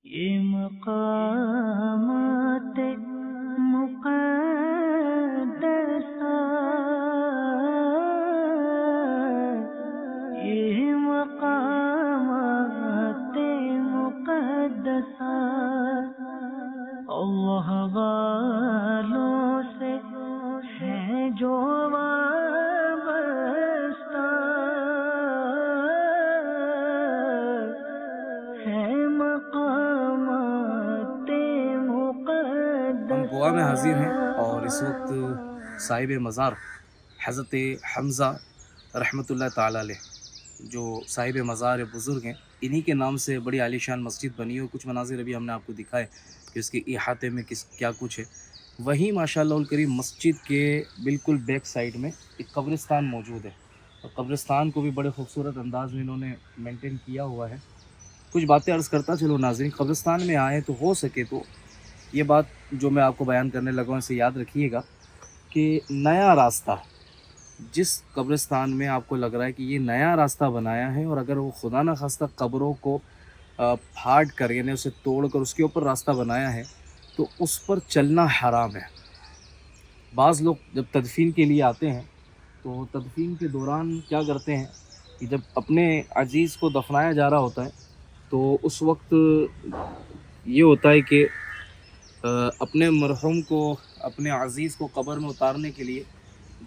یہ مقامات مقدسہ، یہ مقامات مقدسہ اللہ والوں سے ہے جو وابستہ، ہے مقامات ہم گوا میں حاضر ہیں اور اس مقدسہ۔ وقت صاحب مزار حضرت حمزہ رحمۃ اللہ تعالی علیہ، جو صاحب مزار بزرگ ہیں، انہی کے نام سے بڑی عالیشان مسجد بنی ہے، اور کچھ مناظر ابھی ہم نے آپ کو دکھائے کہ اس کے احاطے میں کیا کچھ ہے۔ وہیں ماشاء اللہ الکریم مسجد کے بالکل بیک سائڈ میں ایک قبرستان موجود ہے، اور قبرستان کو بھی بڑے خوبصورت انداز میں انہوں نے مینٹین کیا ہوا ہے۔ کچھ باتیں عرض کرتا چلو ناظرین، قبرستان میں آئیں تو ہو سکے تو یہ بات جو میں آپ کو بیان کرنے لگا ہوں اسے یاد رکھیے گا کہ نیا راستہ جس قبرستان میں آپ کو لگ رہا ہے کہ یہ نیا راستہ بنایا ہے، اور اگر وہ خدا نخواستہ قبروں کو پھاڑ کر یعنی اسے توڑ کر اس کے اوپر راستہ بنایا ہے تو اس پر چلنا حرام ہے۔ بعض لوگ جب تدفین کے لیے آتے ہیں تو تدفین کے دوران کیا کرتے ہیں کہ جب اپنے عزیز کو دفنایا جا رہا ہوتا ہے تو اس وقت یہ ہوتا ہے کہ اپنے مرحوم کو، اپنے عزیز کو قبر میں اتارنے کے لیے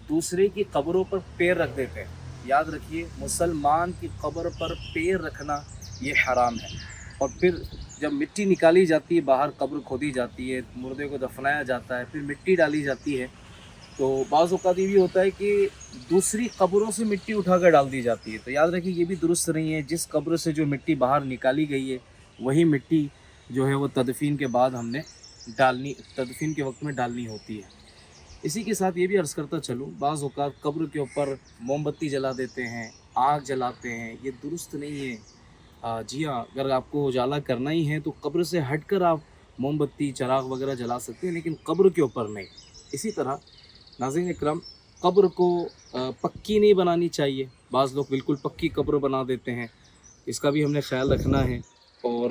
دوسرے کی قبروں پر پیر رکھ دیتے ہیں۔ یاد رکھیے، مسلمان کی قبر پر پیر رکھنا یہ حرام ہے۔ اور پھر جب مٹی نکالی جاتی ہے، باہر قبر کھودی جاتی ہے، مردے کو دفنایا جاتا ہے، پھر مٹی ڈالی جاتی ہے، تو بعض اوقات یہ بھی ہوتا ہے کہ دوسری قبروں سے مٹی اٹھا کر ڈال دی جاتی ہے۔ تو یاد رکھیے یہ بھی درست نہیں ہے۔ جس قبر سے جو مٹی باہر نکالی گئی ہے وہی مٹی جو ہے وہ تدفین کے بعد ہم نے تدفین کے وقت میں ڈالنی ہوتی ہے۔ اسی کے ساتھ یہ بھی عرض کرتا چلوں، بعض اوقات قبر کے اوپر موم بتی جلا دیتے ہیں، آگ جلاتے ہیں، یہ درست نہیں ہے۔ جی ہاں، اگر آپ کو اجالا کرنا ہی ہے تو قبر سے ہٹ کر آپ موم بتی چراغ وغیرہ جلا سکتے ہیں، لیکن قبر کے اوپر نہیں۔ اسی طرح ناظرین اکرام، قبر کو پکی نہیں بنانی چاہیے۔ بعض لوگ بالکل پکی قبر بنا دیتے ہیں، اس کا بھی ہم نے خیال رکھنا ہے۔ اور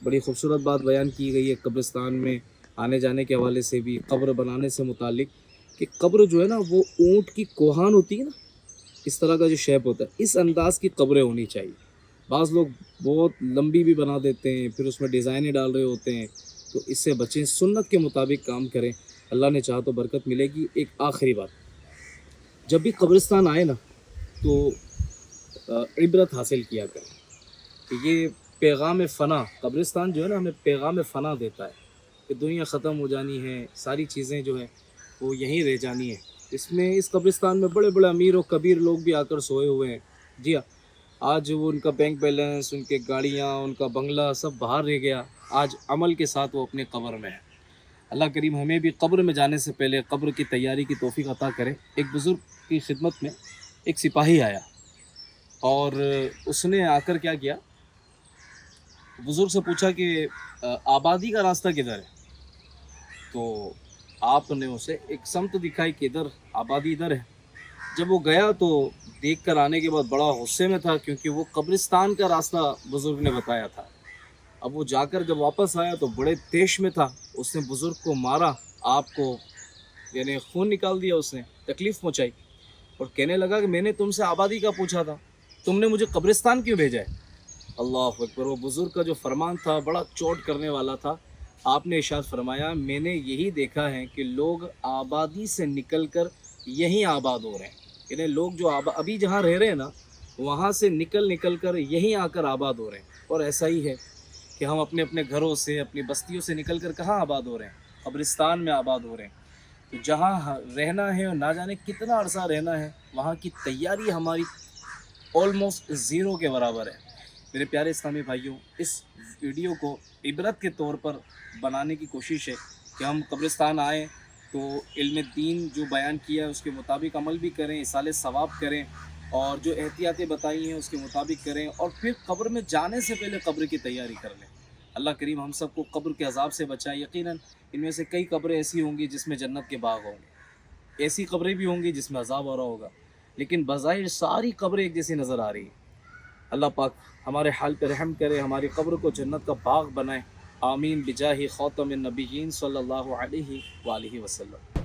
بڑی خوبصورت بات بیان کی گئی ہے قبرستان میں آنے جانے کے حوالے سے بھی، قبر بنانے سے متعلق، کہ قبر جو ہے نا وہ اونٹ کی کوہان ہوتی ہے نا، اس طرح کا جو شیپ ہوتا ہے، اس انداز کی قبریں ہونی چاہیے۔ بعض لوگ بہت لمبی بھی بنا دیتے ہیں، پھر اس میں ڈیزائنیں ڈال رہے ہوتے ہیں، تو اس سے بچیں، سنت کے مطابق کام کریں، اللہ نے چاہا تو برکت ملے گی۔ ایک آخری بات، جب بھی قبرستان آئے نا تو عبرت حاصل کیا کریں کہ یہ پیغام فنا، قبرستان جو ہے نا ہمیں پیغام فنا دیتا ہے کہ دنیا ختم ہو جانی ہے، ساری چیزیں جو ہیں وہ یہیں رہ جانی ہے۔ اس میں اس قبرستان میں بڑے بڑے امیر و کبیر لوگ بھی آ کر سوئے ہوئے ہیں۔ جی ہاں، آج وہ ان کا بینک بیلنس، ان کے گاڑیاں، ان کا بنگلہ سب باہر رہ گیا، آج عمل کے ساتھ وہ اپنے قبر میں ہے۔ اللہ کریم ہمیں بھی قبر میں جانے سے پہلے قبر کی تیاری کی توفیق عطا کرے۔ ایک بزرگ کی خدمت میں ایک سپاہی آیا، اور اس نے آ کر کیا کیا، بزرگ سے پوچھا کہ آبادی کا راستہ کدھر ہے؟ تو آپ نے اسے ایک سمت دکھائی کہ ادھر آبادی ادھر ہے۔ جب وہ گیا تو دیکھ کر آنے کے بعد بڑا غصے میں تھا، کیونکہ وہ قبرستان کا راستہ بزرگ نے بتایا تھا۔ اب وہ جا کر جب واپس آیا تو بڑے تیش میں تھا، اس نے بزرگ کو مارا، آپ کو یعنی خون نکال دیا، اس نے تکلیف پہنچائی، اور کہنے لگا کہ میں نے تم سے آبادی کا پوچھا تھا، تم نے مجھے قبرستان کیوں بھیجا ہے؟ اللہ اکبر! وہ بزرگ کا جو فرمان تھا بڑا چوٹ کرنے والا تھا۔ آپ نے ارشاد فرمایا، میں نے یہی دیکھا ہے کہ لوگ آبادی سے نکل کر یہیں آباد ہو رہے ہیں، یعنی لوگ جو ابھی جہاں رہ رہے ہیں نا وہاں سے نکل کر یہیں آ کر آباد ہو رہے ہیں۔ اور ایسا ہی ہے کہ ہم اپنے اپنے گھروں سے، اپنی بستیوں سے نکل کر کہاں آباد ہو رہے ہیں؟ قبرستان میں آباد ہو رہے ہیں۔ تو جہاں رہنا ہے اور نہ جانے کتنا عرصہ رہنا ہے، وہاں کی تیاری ہماری آلموسٹ زیرو کے برابر ہے۔ میرے پیارے اسلامی بھائیوں، اس ویڈیو کو عبرت کے طور پر بنانے کی کوشش ہے کہ ہم قبرستان آئیں تو علم دین جو بیان کیا ہے اس کے مطابق عمل بھی کریں، ایصال ثواب کریں، اور جو احتیاطیں بتائی ہیں اس کے مطابق کریں، اور پھر قبر میں جانے سے پہلے قبر کی تیاری کر لیں۔ اللہ کریم ہم سب کو قبر کے عذاب سے بچائے۔ یقیناً ان میں سے کئی قبریں ایسی ہوں گی جس میں جنت کے باغ ہوں گے، ایسی قبریں بھی ہوں گی جس میں عذاب ہو رہا ہوگا، لیکن بظاہر ساری قبریں ایک جیسی نظر آ رہی ہیں۔ اللہ پاک ہمارے حال پہ رحم کرے، ہماری قبر کو جنت کا باغ بنائے، آمین بجاہ خاتم النبیین صلی اللہ علیہ وآلہ وسلم.